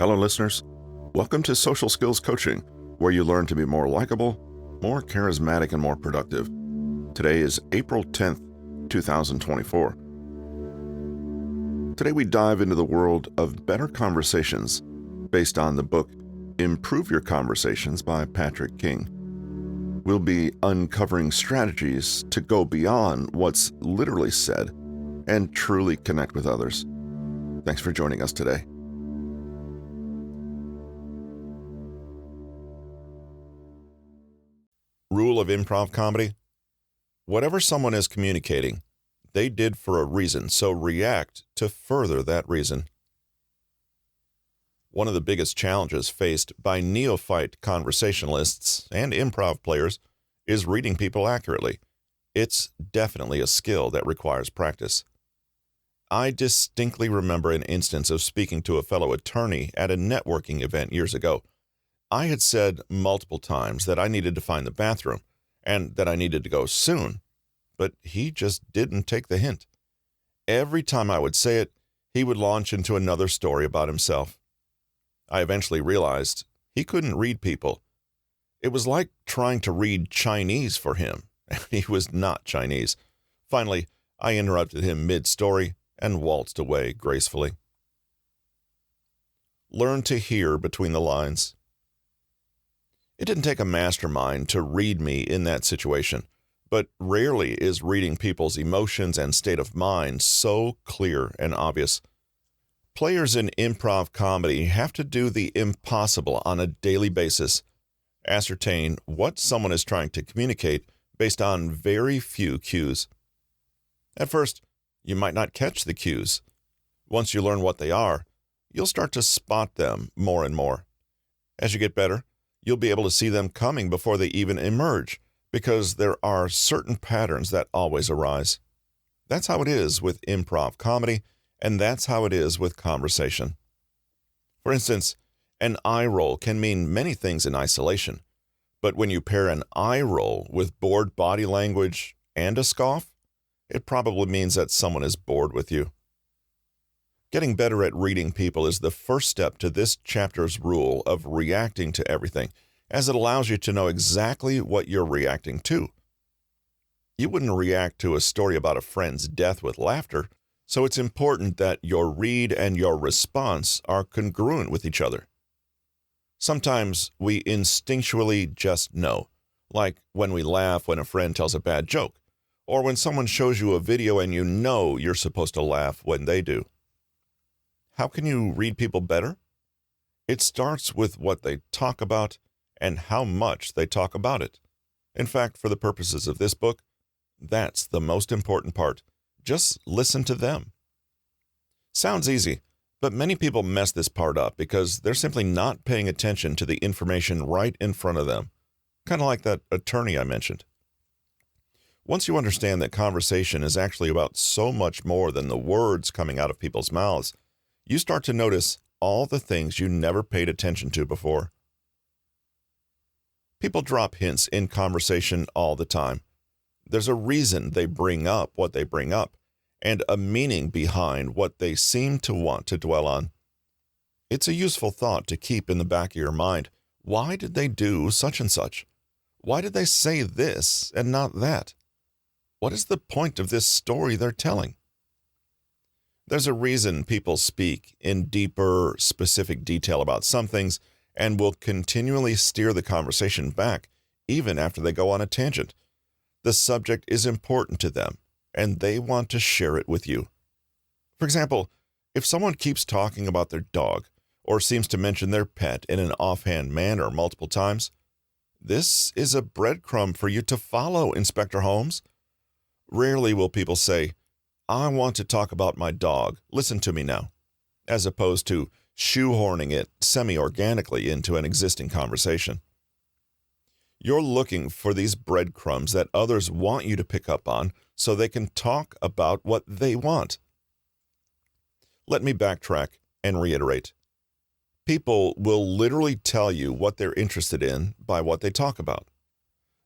Hello, listeners. Welcome to Social Skills Coaching, where you learn to be more likable, more charismatic, and more productive. Today is April 10th, 2024. Today we dive into the world of better conversations based on the book Improve Your Conversations by Patrick King. We'll be uncovering strategies to go beyond what's literally said and truly connect with others. Thanks for joining us today. Rule of improv comedy: whatever someone is communicating, they did for a reason, so react to further that reason. One of the biggest challenges faced by neophyte conversationalists and improv players is reading people accurately. It's definitely a skill that requires practice. I distinctly remember an instance of speaking to a fellow attorney at a networking event years ago. I had said multiple times that I needed to find the bathroom and that I needed to go soon, but he just didn't take the hint. Every time I would say it, he would launch into another story about himself. I eventually realized he couldn't read people. It was like trying to read Chinese for him. He was not Chinese. Finally, I interrupted him mid-story and waltzed away gracefully. Learn to hear between the lines. It didn't take a mastermind to read me in that situation, but rarely is reading people's emotions and state of mind so clear and obvious. Players in improv comedy have to do the impossible on a daily basis: ascertain what someone is trying to communicate based on very few cues. At first, you might not catch the cues. Once you learn what they are, you'll start to spot them more and more. As you get better, you'll be able to see them coming before they even emerge, because there are certain patterns that always arise. That's how it is with improv comedy, and that's how it is with conversation. For instance, an eye roll can mean many things in isolation, but when you pair an eye roll with bored body language and a scoff, it probably means that someone is bored with you. Getting better at reading people is the first step to this chapter's rule of reacting to everything, as it allows you to know exactly what you're reacting to. You wouldn't react to a story about a friend's death with laughter, so it's important that your read and your response are congruent with each other. Sometimes we instinctually just know, like when we laugh when a friend tells a bad joke, or when someone shows you a video and you know you're supposed to laugh when they do. How can you read people better? It starts with what they talk about and how much they talk about it. In fact, for the purposes of this book, that's the most important part. Just listen to them. Sounds easy, but many people mess this part up because they're simply not paying attention to the information right in front of them. Kind of like that attorney I mentioned. Once you understand that conversation is actually about so much more than the words coming out of people's mouths, you start to notice all the things you never paid attention to before. People drop hints in conversation all the time. There's a reason they bring up what they bring up, and a meaning behind what they seem to want to dwell on. It's a useful thought to keep in the back of your mind. Why did they do such and such? Why did they say this and not that? What is the point of this story they're telling? There's a reason people speak in deeper, specific detail about some things and will continually steer the conversation back, even after they go on a tangent. The subject is important to them, and they want to share it with you. For example, if someone keeps talking about their dog or seems to mention their pet in an offhand manner multiple times, this is a breadcrumb for you to follow, Inspector Holmes. Rarely will people say, "I want to talk about my dog, listen to me now," as opposed to shoehorning it semi-organically into an existing conversation. You're looking for these breadcrumbs that others want you to pick up on so they can talk about what they want. Let me backtrack and reiterate. People will literally tell you what they're interested in by what they talk about.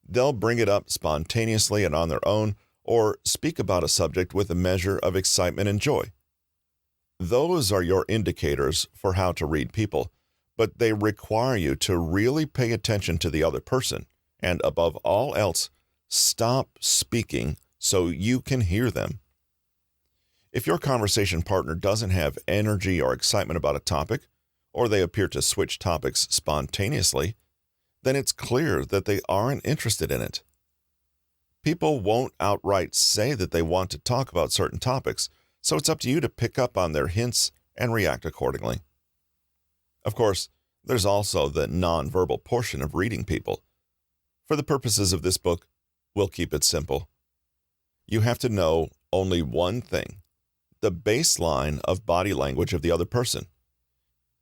They'll bring it up spontaneously and on their own, or speak about a subject with a measure of excitement and joy. Those are your indicators for how to read people, but they require you to really pay attention to the other person, and above all else, stop speaking so you can hear them. If your conversation partner doesn't have energy or excitement about a topic, or they appear to switch topics spontaneously, then it's clear that they aren't interested in it. People won't outright say that they want to talk about certain topics, so it's up to you to pick up on their hints and react accordingly. Of course, there's also the nonverbal portion of reading people. For the purposes of this book, we'll keep it simple. You have to know only one thing: the baseline of body language of the other person.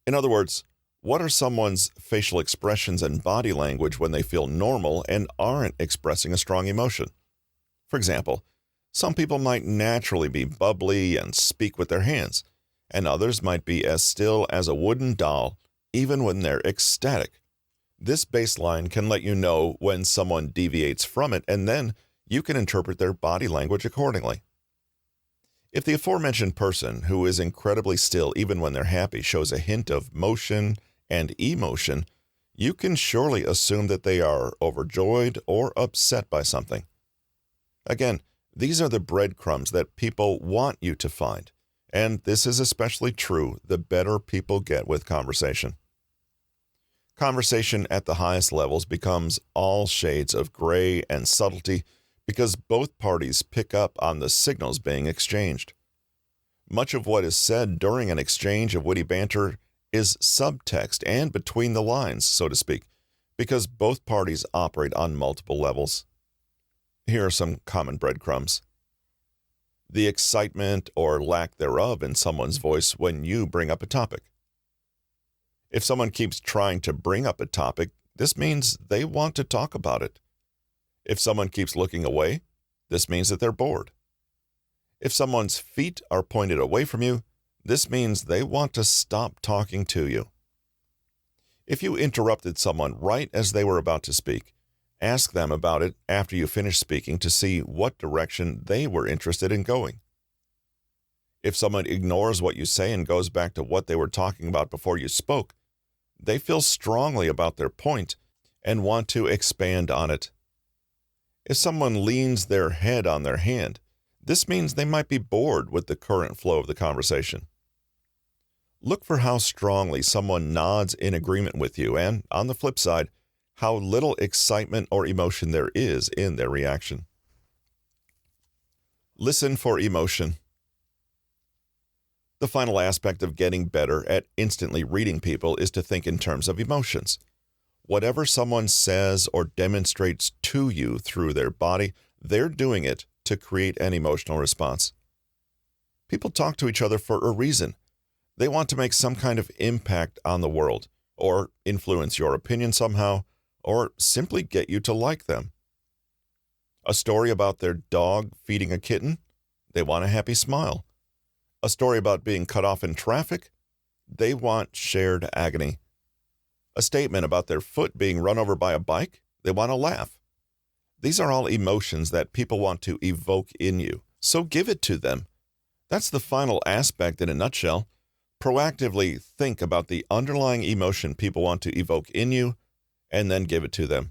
In other words, what are someone's facial expressions and body language when they feel normal and aren't expressing a strong emotion? For example, some people might naturally be bubbly and speak with their hands, and others might be as still as a wooden doll even when they're ecstatic. This baseline can let you know when someone deviates from it, and then you can interpret their body language accordingly. If the aforementioned person, who is incredibly still even when they're happy, shows a hint of motion and emotion, you can surely assume that they are overjoyed or upset by something. Again, these are the breadcrumbs that people want you to find, and this is especially true the better people get with conversation. Conversation at the highest levels becomes all shades of gray and subtlety because both parties pick up on the signals being exchanged. Much of what is said during an exchange of witty banter is subtext and between the lines, so to speak, because both parties operate on multiple levels. Here are some common breadcrumbs. The excitement or lack thereof in someone's voice when you bring up a topic. If someone keeps trying to bring up a topic, this means they want to talk about it. If someone keeps looking away, this means that they're bored. If someone's feet are pointed away from you, this means they want to stop talking to you. If you interrupted someone right as they were about to speak, ask them about it after you finish speaking to see what direction they were interested in going. If someone ignores what you say and goes back to what they were talking about before you spoke, they feel strongly about their point and want to expand on it. If someone leans their head on their hand, this means they might be bored with the current flow of the conversation. Look for how strongly someone nods in agreement with you, and on the flip side, how little excitement or emotion there is in their reaction. Listen for emotion. The final aspect of getting better at instantly reading people is to think in terms of emotions. Whatever someone says or demonstrates to you through their body, they're doing it to create an emotional response. People talk to each other for a reason. They want to make some kind of impact on the world, or influence your opinion somehow, or simply get you to like them. A story about their dog feeding a kitten? They want a happy smile. A story about being cut off in traffic? They want shared agony. A statement about their foot being run over by a bike? They want to laugh. These are all emotions that people want to evoke in you, so give it to them. That's the final aspect in a nutshell. Proactively think about the underlying emotion people want to evoke in you, and then give it to them.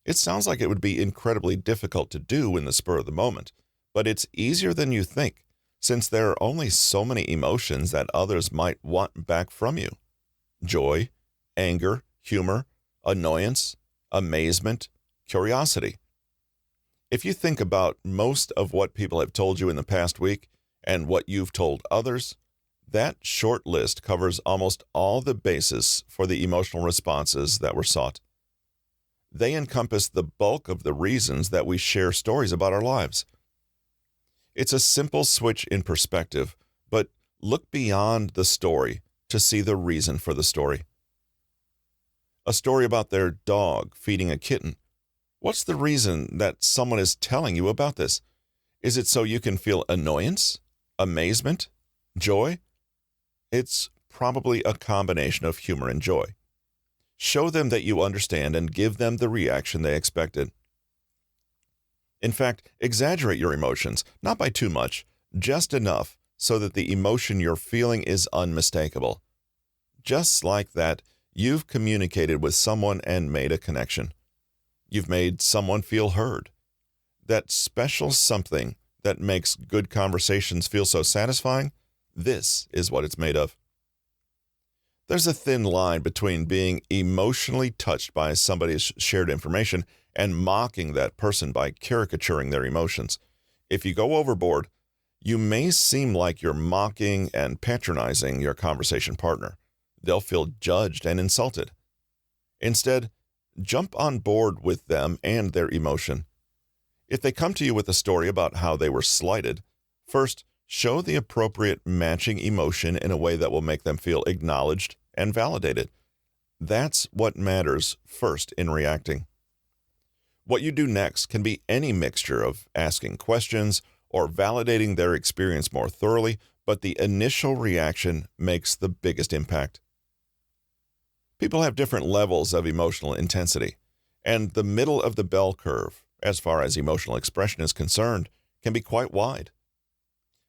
It sounds like it would be incredibly difficult to do in the spur of the moment, but it's easier than you think, since there are only so many emotions that others might want back from you. Joy, anger, humor, annoyance, amazement, curiosity. If you think about most of what people have told you in the past week and what you've told others, that short list covers almost all the basis for the emotional responses that were sought. They encompass the bulk of the reasons that we share stories about our lives. It's a simple switch in perspective, but look beyond the story to see the reason for the story. A story about their dog feeding a kitten. What's the reason that someone is telling you about this? Is it so you can feel annoyance, amazement, joy? It's probably a combination of humor and joy. Show them that you understand and give them the reaction they expected. In fact, exaggerate your emotions, not by too much, just enough so that the emotion you're feeling is unmistakable. Just like that, you've communicated with someone and made a connection. You've made someone feel heard. That special something that makes good conversations feel so satisfying, this is what it's made of. There's a thin line between being emotionally touched by somebody's shared information and mocking that person by caricaturing their emotions. If you go overboard, you may seem like you're mocking and patronizing your conversation partner. They'll feel judged and insulted. Instead, jump on board with them and their emotion. If they come to you with a story about how they were slighted, first, show the appropriate matching emotion in a way that will make them feel acknowledged and validated. That's what matters first in reacting. What you do next can be any mixture of asking questions or validating their experience more thoroughly, but the initial reaction makes the biggest impact. People have different levels of emotional intensity, and the middle of the bell curve, as far as emotional expression is concerned, can be quite wide.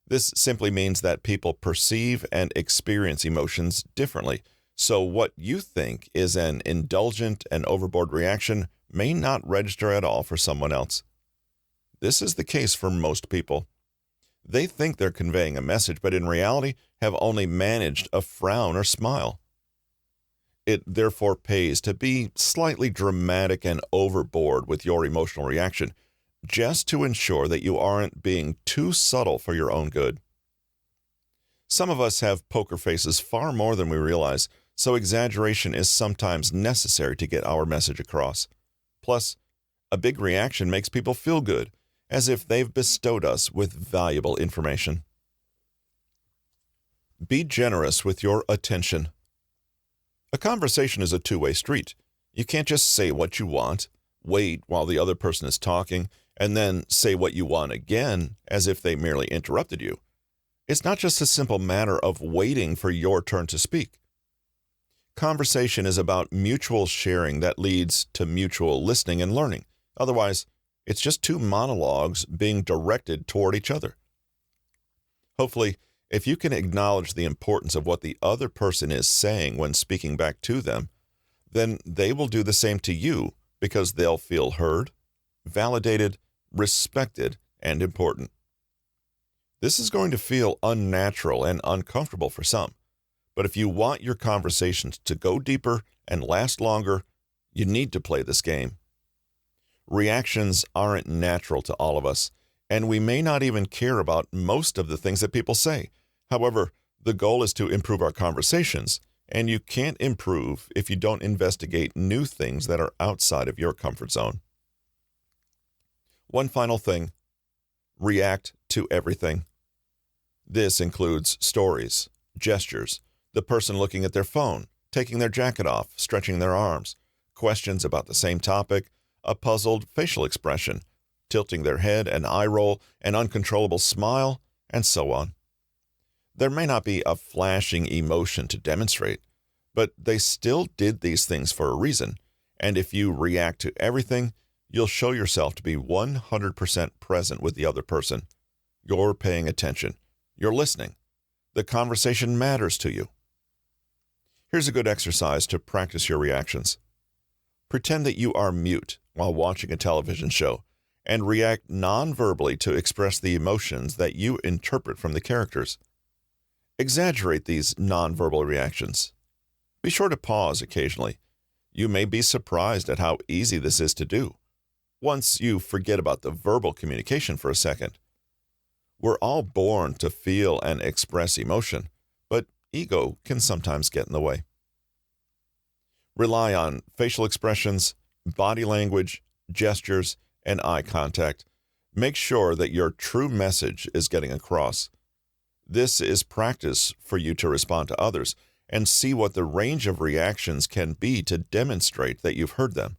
This simply means that people perceive and experience emotions differently, so what you think is an indulgent and overboard reaction may not register at all for someone else. This is the case for most people. They think they're conveying a message, but in reality have only managed a frown or smile. It therefore pays to be slightly dramatic and overboard with your emotional reaction, just to ensure that you aren't being too subtle for your own good. Some of us have poker faces far more than we realize, so exaggeration is sometimes necessary to get our message across. Plus, a big reaction makes people feel good, as if they've bestowed us with valuable information. Be generous with your attention. A conversation is a two-way street. You can't just say what you want, wait while the other person is talking, and then say what you want again as if they merely interrupted you. It's not just a simple matter of waiting for your turn to speak. Conversation is about mutual sharing that leads to mutual listening and learning. Otherwise, it's just two monologues being directed toward each other. Hopefully, if you can acknowledge the importance of what the other person is saying when speaking back to them, then they will do the same to you because they'll feel heard, validated, respected, and important. This is going to feel unnatural and uncomfortable for some, but if you want your conversations to go deeper and last longer, you need to play this game. Reactions aren't natural to all of us, and we may not even care about most of the things that people say. However, the goal is to improve our conversations, and you can't improve if you don't investigate new things that are outside of your comfort zone. One final thing, react to everything. This includes stories, gestures, the person looking at their phone, taking their jacket off, stretching their arms, questions about the same topic, a puzzled facial expression, tilting their head, an eye roll, an uncontrollable smile, and so on. There may not be a flashing emotion to demonstrate, but they still did these things for a reason, and if you react to everything, you'll show yourself to be 100% present with the other person. You're paying attention. You're listening. The conversation matters to you. Here's a good exercise to practice your reactions. Pretend that you are mute while watching a television show and react non-verbally to express the emotions that you interpret from the characters. Exaggerate these non-verbal reactions. Be sure to pause occasionally. You may be surprised at how easy this is to do, once you forget about the verbal communication for a second. We're all born to feel and express emotion, but ego can sometimes get in the way. Rely on facial expressions, body language, gestures, and eye contact. Make sure that your true message is getting across. This is practice for you to respond to others and see what the range of reactions can be to demonstrate that you've heard them.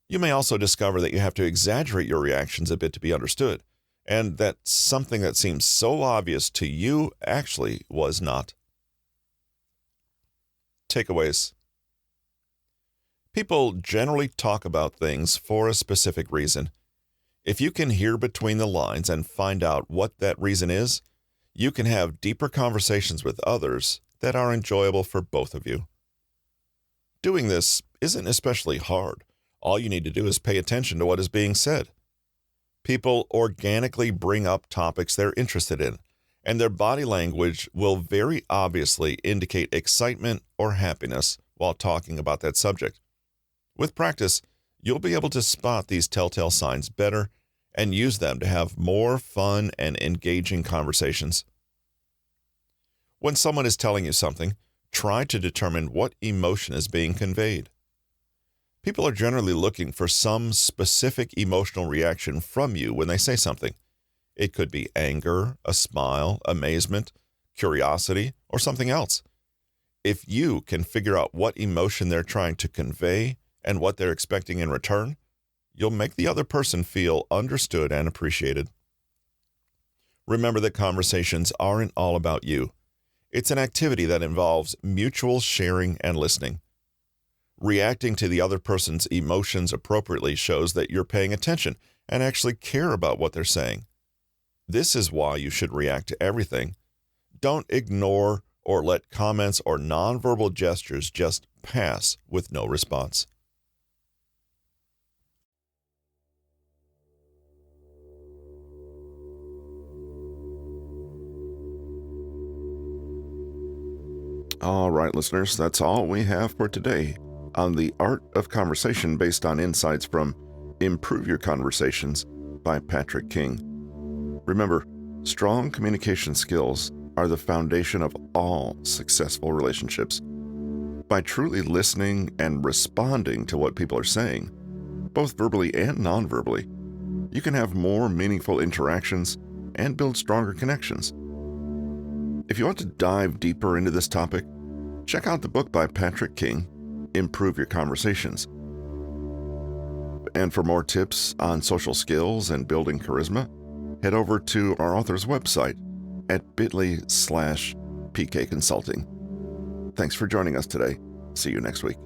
You may also discover that you have to exaggerate your reactions a bit to be understood, and that something that seems so obvious to you actually was not. Takeaways. People generally talk about things for a specific reason. If you can hear between the lines and find out what that reason is, you can have deeper conversations with others that are enjoyable for both of you. Doing this isn't especially hard. All you need to do is pay attention to what is being said. People organically bring up topics they're interested in, and their body language will very obviously indicate excitement or happiness while talking about that subject. With practice, you'll be able to spot these telltale signs better and use them to have more fun and engaging conversations. When someone is telling you something, try to determine what emotion is being conveyed. People are generally looking for some specific emotional reaction from you when they say something. It could be anger, a smile, amazement, curiosity, or something else. If you can figure out what emotion they're trying to convey and what they're expecting in return, you'll make the other person feel understood and appreciated. Remember that conversations aren't all about you. It's an activity that involves mutual sharing and listening. Reacting to the other person's emotions appropriately shows that you're paying attention and actually care about what they're saying. This is why you should react to everything. Don't ignore or let comments or nonverbal gestures just pass with no response. All right, listeners, that's all we have for today on The Art of Conversation based on insights from Improve Your Conversations by Patrick King. Remember, strong communication skills are the foundation of all successful relationships. By truly listening and responding to what people are saying, both verbally and non-verbally, you can have more meaningful interactions and build stronger connections. If you want to dive deeper into this topic, check out the book by Patrick King, Improve Your Conversations. And for more tips on social skills and building charisma, head over to our author's website at bit.ly/PK Consulting. Thanks for joining us today. See you next week.